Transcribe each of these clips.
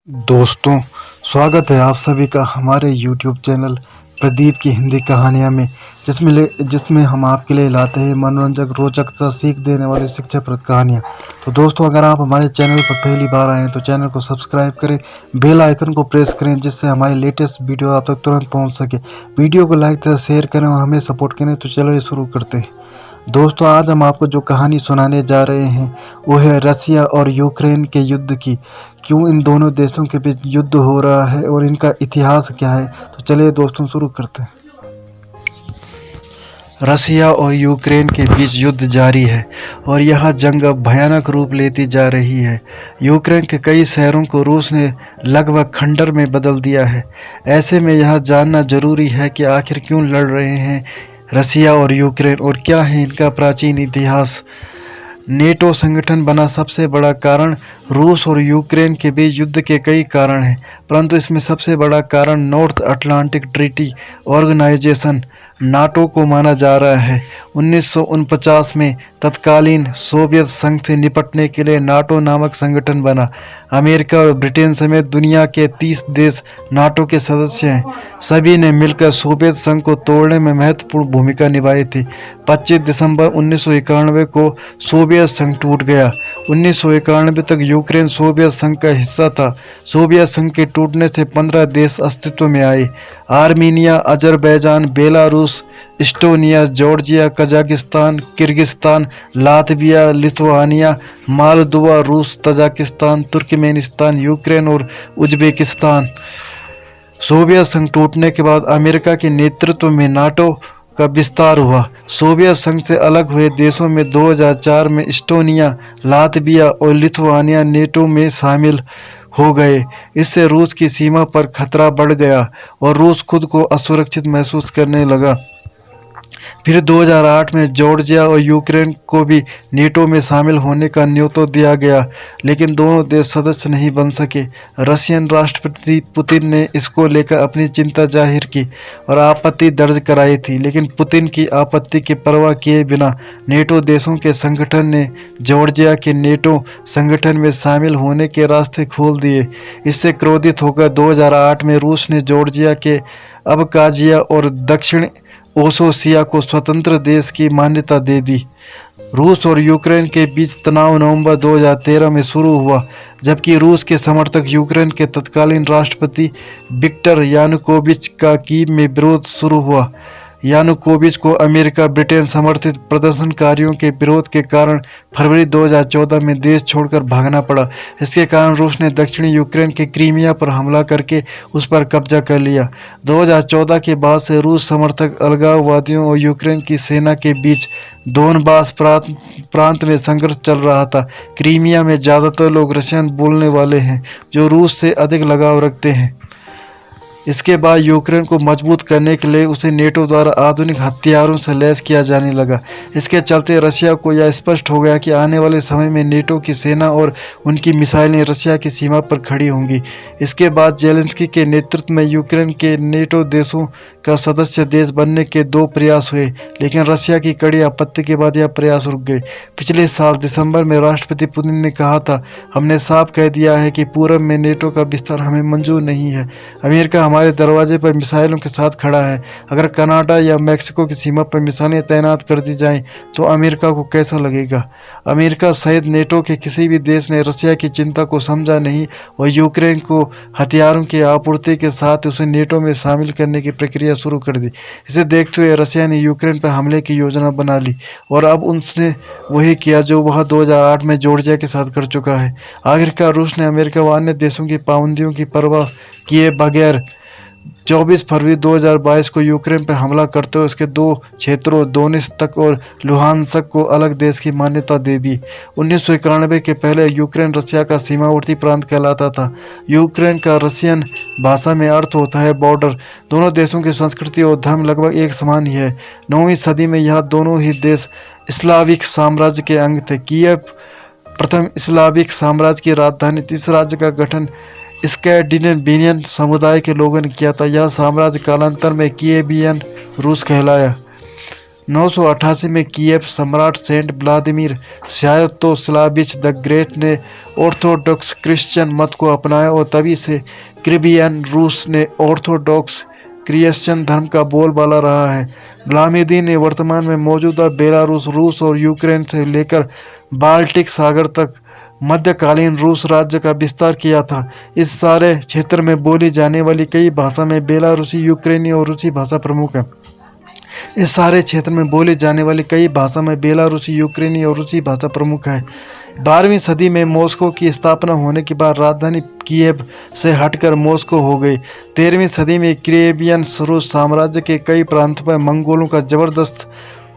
दोस्तों, स्वागत है आप सभी का हमारे YouTube चैनल प्रदीप की हिंदी कहानियाँ में, जिसमें हम आपके लिए लाते हैं मनोरंजक, रोचक तथा सीख देने वाली शिक्षाप्रद कहानियाँ। तो दोस्तों, अगर आप हमारे चैनल पर पहली बार आए हैं तो चैनल को सब्सक्राइब करें, बेल आइकन को प्रेस करें, जिससे हमारी लेटेस्ट वीडियो आप तक तुरंत पहुँच सके। वीडियो को लाइक तथा शेयर करें और हमें सपोर्ट करें। तो चलो ये शुरू करते हैं। दोस्तों, आज हम आपको जो कहानी सुनाने जा रहे हैं वो है रसिया और यूक्रेन के युद्ध की। क्यों इन दोनों देशों के बीच युद्ध हो रहा है और इनका इतिहास क्या है। तो चलिए दोस्तों शुरू करते हैं। रसिया और यूक्रेन के बीच युद्ध जारी है और यह जंग अब भयानक रूप लेती जा रही है। यूक्रेन के कई शहरों को रूस ने लगभग खंडर में बदल दिया है। ऐसे में यह जानना जरूरी है कि आखिर क्यों लड़ रहे हैं रसिया और यूक्रेन और क्या है इनका प्राचीन इतिहास। नेटो संगठन बना सबसे बड़ा कारण रूस और यूक्रेन के बीच युद्ध के कई कारण हैं, परंतु इसमें सबसे बड़ा कारण North Atlantic Treaty Organisation NATO को माना जा रहा है। 1949 में तत्कालीन सोवियत संघ से निपटने के लिए नाटो नामक संगठन बना। अमेरिका और ब्रिटेन समेत दुनिया के 30 देश नाटो के सदस्य हैं। सभी ने मिलकर सोवियत संघ को तोड़ने में महत्वपूर्ण भूमिका निभाई थी। 25 दिसंबर 1991 को सोवियत संघ टूट गया। 1991 तक यूक्रेन सोवियत संघ का हिस्सा था। सोवियत संघ के टूटने से 15 देश अस्तित्व में आए। Armenia, Azerbaijan, Belarus, Estonia, Georgia, Kazakhstan, Kyrgyzstan, Latvia, Lithuania, Moldova, रूस, तजाकिस्तान, तुर्कमेनिस्तान, यूक्रेन और उज्बेकिस्तान। सोवियत संघ टूटने के बाद अमेरिका के नेतृत्व में नाटो का विस्तार हुआ। सोवियत संघ से अलग हुए देशों में 2004 में इस्टोनिया, लातविया और लिथुआनिया नेटो में शामिल हो गए। इससे रूस की सीमा पर खतरा बढ़ गया और रूस खुद को असुरक्षित महसूस करने लगा। फिर 2008 में जॉर्जिया और यूक्रेन को भी नेटो में शामिल होने का न्योता दिया गया, लेकिन दोनों देश सदस्य नहीं बन सके। रशियन राष्ट्रपति पुतिन ने इसको लेकर अपनी चिंता जाहिर की और आपत्ति दर्ज कराई थी, लेकिन पुतिन की आपत्ति की परवाह किए बिना नेटो देशों के संगठन ने जॉर्जिया के नेटो संगठन में शामिल होने के रास्ते खोल दिए। इससे क्रोधित होकर 2008 में रूस ने जॉर्जिया के अबकाजिया और दक्षिण ओसेटिया को स्वतंत्र देश की मान्यता दे दी। रूस और यूक्रेन के बीच तनाव नवंबर 2013 में शुरू हुआ, जबकि रूस के समर्थक यूक्रेन के तत्कालीन राष्ट्रपति विक्टर यानुकोविच का कीव में विरोध शुरू हुआ। यानुकोविच को अमेरिका ब्रिटेन समर्थित प्रदर्शनकारियों के विरोध के कारण फरवरी 2014 में देश छोड़कर भागना पड़ा। इसके कारण रूस ने दक्षिणी यूक्रेन के क्रीमिया पर हमला करके उस पर कब्जा कर लिया। 2014 के बाद से रूस समर्थक अलगाववादियों और यूक्रेन की सेना के बीच दोनबास प्रांत में संघर्ष चल रहा था। क्रीमिया में ज़्यादातर लोग रशियन बोलने वाले हैं, जो रूस से अधिक लगाव रखते हैं। इसके बाद यूक्रेन को मजबूत करने के लिए उसे नेटो द्वारा आधुनिक हथियारों से लैस किया जाने लगा। इसके चलते रशिया को यह स्पष्ट हो गया कि आने वाले समय में नेटो की सेना और उनकी मिसाइलें रशिया की सीमा पर खड़ी होंगी। इसके बाद जेलेंस्की के नेतृत्व में यूक्रेन के नेटो देशों का सदस्य देश बनने के 2 प्रयास हुए, लेकिन रशिया की कड़ी आपत्ति के बाद यह प्रयास रुक गए। पिछले साल दिसंबर में राष्ट्रपति पुतिन ने कहा था, हमने साफ कह दिया है कि पूर्व में नेटो का विस्तार हमें मंजूर नहीं है। अमेरिका हमारे दरवाजे पर मिसाइलों के साथ खड़ा है। अगर कनाडा या मैक्सिको की सीमा पर मिसाइलें तैनात कर दी जाएं तो अमेरिका को कैसा लगेगा। अमेरिका सहित नेटो के किसी भी देश ने रशिया की चिंता को समझा नहीं और यूक्रेन को हथियारों की आपूर्ति के साथ उसे नेटो में शामिल करने की प्रक्रिया शुरू कर दी। इसे देखते हुए रशिया ने यूक्रेन पर हमले की योजना बना ली और अब उसने वही किया जो वह 2008 में जॉर्जिया के साथ कर चुका है। आखिरकार रूस ने अमेरिका व अन्य देशों की पाबंदियों की परवाह किए बगैर 24 फरवरी 2022 को यूक्रेन पर हमला करते हुए उसके 2 क्षेत्रों दोनेत्स्क और लुहानस्क को अलग देश की मान्यता दे दी। 1991 के पहले यूक्रेन रशिया का सीमावर्ती प्रांत कहलाता था। यूक्रेन का रशियन भाषा में अर्थ होता है बॉर्डर। दोनों देशों की संस्कृति और धर्म लगभग एक समान ही है। 9वीं सदी में यह दोनों ही देश स्लाविक साम्राज्य के अंग थे। कीव प्रथम स्लाविक साम्राज्य की राजधानी। इस राज्य का गठन स्कैंडिनेवियन समुदाय के लोगों ने किया था। यह साम्राज्य कालांतर में कीवियन रूस कहलाया। 988 में कीव सम्राट सेंट व्लादिमीर स्वायतोस्लाविच द ग्रेट ने ऑर्थोडॉक्स क्रिश्चियन मत को अपनाया और तभी से क्रिबियन रूस ने ऑर्थोडॉक्स क्रिश्चियन धर्म का बोलबाला रहा है। व्लादिमीर ने वर्तमान में मौजूदा बेलारूस, रूस और यूक्रेन से लेकर बाल्टिक सागर तक मध्यकालीन रूस राज्य का विस्तार किया था। इस सारे क्षेत्र में बोली जाने वाली कई भाषा में बेलारूसी, यूक्रेनी और रूसी भाषा प्रमुख है। इस सारे क्षेत्र में बोली जाने वाली कई भाषा में बेलारूसी, यूक्रेनी और रूसी भाषा प्रमुख है। 12वीं सदी में मॉस्को की स्थापना होने के बाद राजधानी कीव से हटकर मॉस्को हो गई। 13वीं सदी में क्रेबियन रूस साम्राज्य के कई प्रांतों पर मंगोलों का जबरदस्त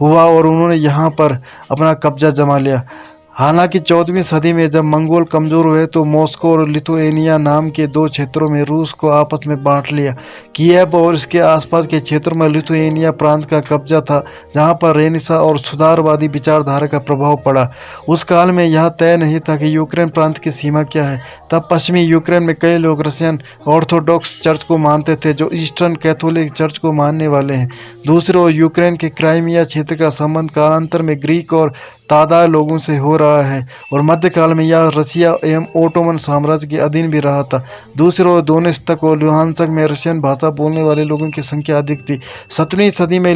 हुआ और उन्होंने यहाँ पर अपना कब्जा जमा लिया। हालांकि 14वीं सदी में जब मंगोल कमज़ोर हुए तो मॉस्को और लिथुएनिया नाम के दो क्षेत्रों में रूस को आपस में बांट लिया। कीव और इसके आसपास के क्षेत्रों में लिथुएनिया प्रांत का कब्जा था, जहां पर रेनेसां और सुधारवादी विचारधारा का प्रभाव पड़ा। उस काल में यह तय नहीं था कि यूक्रेन प्रांत की सीमा क्या है। तब पश्चिमी यूक्रेन में कई लोग रशियन ऑर्थोडॉक्स चर्च को मानते थे, जो ईस्टर्न कैथोलिक चर्च को मानने वाले हैं। दूसरी ओर यूक्रेन के क्राइमिया क्षेत्र का संबंध कालांतर में ग्रीक और तादार लोगों से हो रहा है और मध्यकाल में यह रसिया एवं ओटोमन साम्राज्य के अधीन भी रहा था। दूसरी ओर दोनेत्स्क और लुहांस्क में रशियन भाषा बोलने वाले लोगों की संख्या अधिक थी। 17वीं सदी में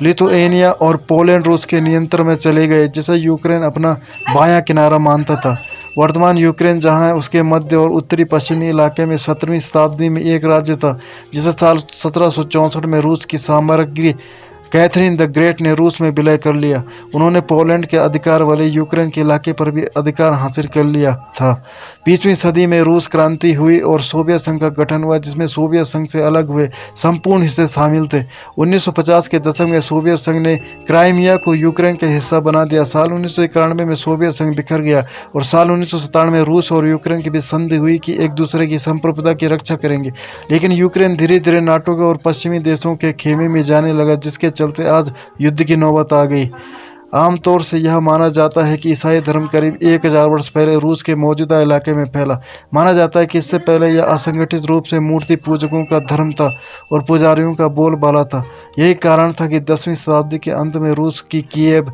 लिथुएनिया और पोलैंड रूस के नियंत्रण में चले गए, जिसे यूक्रेन अपना बायां किनारा मानता था। वर्तमान यूक्रेन, जहां उसके मध्य और उत्तरी पश्चिमी इलाके में 17वीं शताब्दी में एक राज्य था, जिसे साल 1764 में रूस की साम्राज्ञी कैथरीन द ग्रेट ने रूस में विलय कर लिया। उन्होंने पोलैंड के अधिकार वाले यूक्रेन के इलाके पर भी अधिकार हासिल कर लिया था। 20वीं सदी में रूस क्रांति हुई और सोवियत संघ का गठन हुआ, जिसमें सोवियत संघ से अलग हुए संपूर्ण हिस्से शामिल थे। 1950 के दशक में सोवियत संघ ने क्राइमिया को यूक्रेन का हिस्सा बना दिया। साल 1991 में सोवियत संघ बिखर गया और साल 1997 में रूस और यूक्रेन के बीच संधि हुई कि एक दूसरे की संप्रभुता की रक्षा करेंगे। लेकिन यूक्रेन धीरे धीरे नाटो के और पश्चिमी देशों के खेमे में जाने लगा, जिसके चलते आज युद्ध की नौबत आ गई। आमतौर से यह माना जाता है कि ईसाई धर्म करीब 1000 वर्ष पहले रूस के मौजूदा इलाके में फैला। माना जाता है कि इससे पहले यह असंगठित रूप से मूर्ति पूजकों का धर्म था और पुजारियों का बोलबाला था। यही कारण था कि 10वीं शताब्दी के अंत में रूस की कीव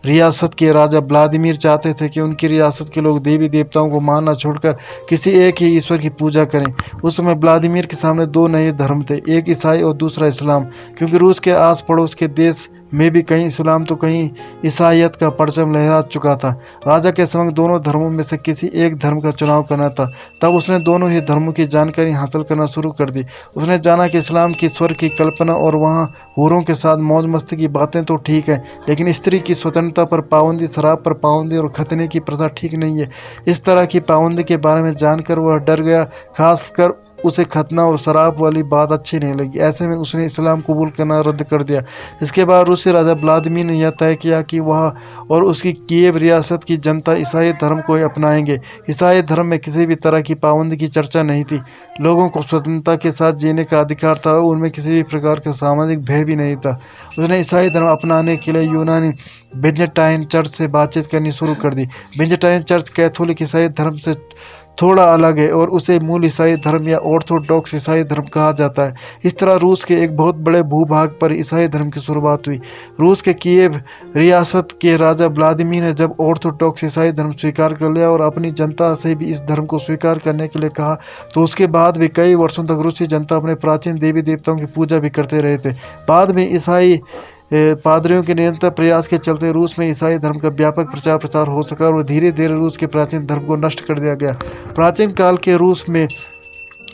रियासत के राजा व्लादिमीर चाहते थे कि उनकी रियासत के लोग देवी देवताओं को मानना छोड़कर किसी एक ही ईश्वर की पूजा करें। उस समय व्लादिमीर के सामने दो नए धर्म थे, एक ईसाई और दूसरा इस्लाम। क्योंकि रूस के आस पड़ोस के देश में भी कहीं इस्लाम तो कहीं ईसाईयत का परचम लहरा चुका था। राजा के समक्ष दोनों धर्मों में से किसी एक धर्म का चुनाव करना था। तब उसने दोनों ही धर्मों की जानकारी हासिल करना शुरू कर दी। उसने जाना कि इस्लाम की स्वर्ग की कल्पना और वहाँ हूरों के साथ मौज मस्ती की बातें तो ठीक है, लेकिन स्त्री की स्वतंत्रता पर पाबंदी, शराब पर पाबंदी और खतने की प्रथा ठीक नहीं है। इस तरह की पाबंदी के बारे में जानकर वह डर गया। खासकर उसे खतना और शराब वाली बात अच्छी नहीं लगी। ऐसे में उसने इस्लाम कबूल करना रद्द कर दिया। इसके बाद रूसी राजा व्लादिमीर ने यह तय किया कि वह और उसकी कीव रियासत की जनता ईसाई धर्म को ही अपनाएंगे। ईसाई धर्म में किसी भी तरह की पाबंदी की चर्चा नहीं थी। लोगों को स्वतंत्रता के साथ जीने का अधिकार था और उनमें किसी भी प्रकार का सामाजिक भय भी नहीं था। उसने ईसाई धर्म अपनाने के लिए यूनानी बेंजेटाइन चर्च से बातचीत करनी शुरू कर दी। बेंजेटाइन चर्च कैथोलिक ईसाई धर्म से थोड़ा अलग है और उसे मूल ईसाई धर्म या ऑर्थोडॉक्स ईसाई धर्म कहा जाता है। इस तरह रूस के एक बहुत बड़े भूभाग पर ईसाई धर्म की शुरुआत हुई। रूस के कीव रियासत के राजा व्लादिमीर ने जब ऑर्थोडॉक्स ईसाई धर्म स्वीकार कर लिया और अपनी जनता से भी इस धर्म को स्वीकार करने के लिए कहा, तो उसके बाद भी कई वर्षों तक रूसी जनता अपने प्राचीन देवी देवताओं की पूजा भी करते रहे थे। बाद में ईसाई पादरियों के निरंतर प्रयास के चलते रूस में ईसाई धर्म का व्यापक प्रचार प्रसार हो सका और धीरे धीरे रूस के प्राचीन धर्म को नष्ट कर दिया गया। प्राचीन काल के रूस में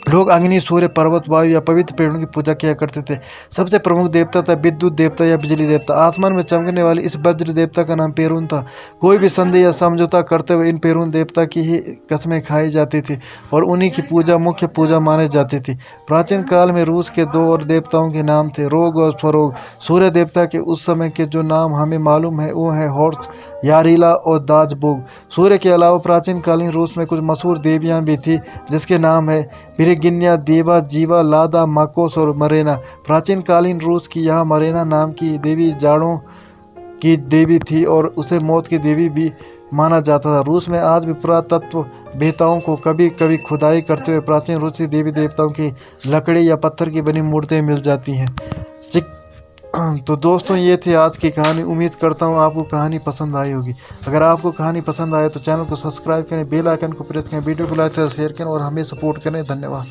लोग अग्नि, सूर्य, पर्वत, वायु या पवित्र पेड़ों की पूजा किया करते थे। सबसे प्रमुख देवता था विद्युत देवता या बिजली देवता। आसमान में चमकने वाली इस वज्र देवता का नाम पेरून था। कोई भी संधि या समझौता करते हुए इन पेरून देवता की ही कसमें खाई जाती थी और उन्हीं की पूजा मुख्य पूजा मानी जाती थी। प्राचीन काल में रूस के दो और देवताओं के नाम थे, रोग और स्वरोग। सूर्य देवता के उस समय के जो नाम हमें मालूम है वो है हॉर्स, यारीला और दाजबोग। सूर्य के अलावा प्राचीन कालीन रूस में कुछ मशहूर देवियाँ भी थी, जिसके नाम है विरगिन्या, देवा, जीवा, लादा, माकोस और मरेना। प्राचीन कालीन रूस की यह मरेना नाम की देवी जाड़ों की देवी थी और उसे मौत की देवी भी माना जाता था। रूस में आज भी पुरातत्व वेताओं को कभी कभी खुदाई करते हुए प्राचीन रूसी देवी देवताओं की लकड़ी या पत्थर की बनी मूर्तें मिल जाती हैं। तो दोस्तों ये थी आज की कहानी। उम्मीद करता हूँ आपको कहानी पसंद आई होगी। अगर आपको कहानी पसंद आए तो चैनल को सब्सक्राइब करें, बेल आइकन को प्रेस करें, वीडियो को लाइक शेयर करें और हमें सपोर्ट करें। धन्यवाद।